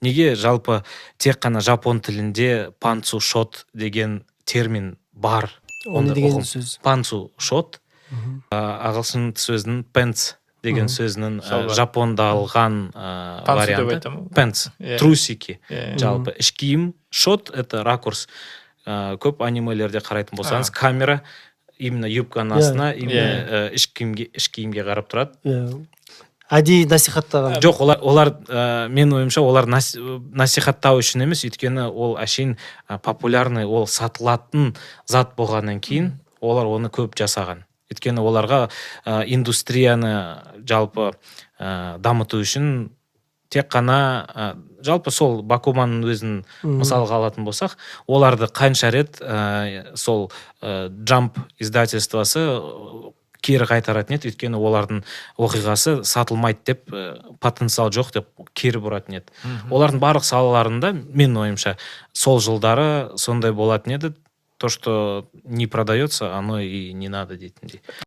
неге жалпы тек қана жапон тілінде панцу шот деген термин бар? О не деген сөз? Панцу шот ағылшын сөзінің пенс деген сөзінің жапондалған варианты. Пенс, трусики. Жалпы іш киім, шот — это ракурс. Көп анимелерде қарайтын болсаңыз, камера именно юбканың астына, именно іш киімге қарап тұрады. Әдейі насихаттаған. Жоқ, олар мен ойымша олар насихаттау үшін емес, өйткені ол әшейін популярный, ол сатылатын зат болғаннан кейін олар оны көп жасаған. Өйткені оларға индустрияны жалпы дамыту үшін тек қана жалпы сол Бакуманның өзін мысалға алатын болсақ, оларды қанша рет сол Jump издательствосы кері қайтаратын еді, өйткені олардың оқиғасы сатылмайды деп, потенциал жоқ деп кері бұратын еді. Олардың барлық салаларында, мен ойымша, сол жылдары сондай болатын еді, то, что не продается, оно и не надо дейтіндей.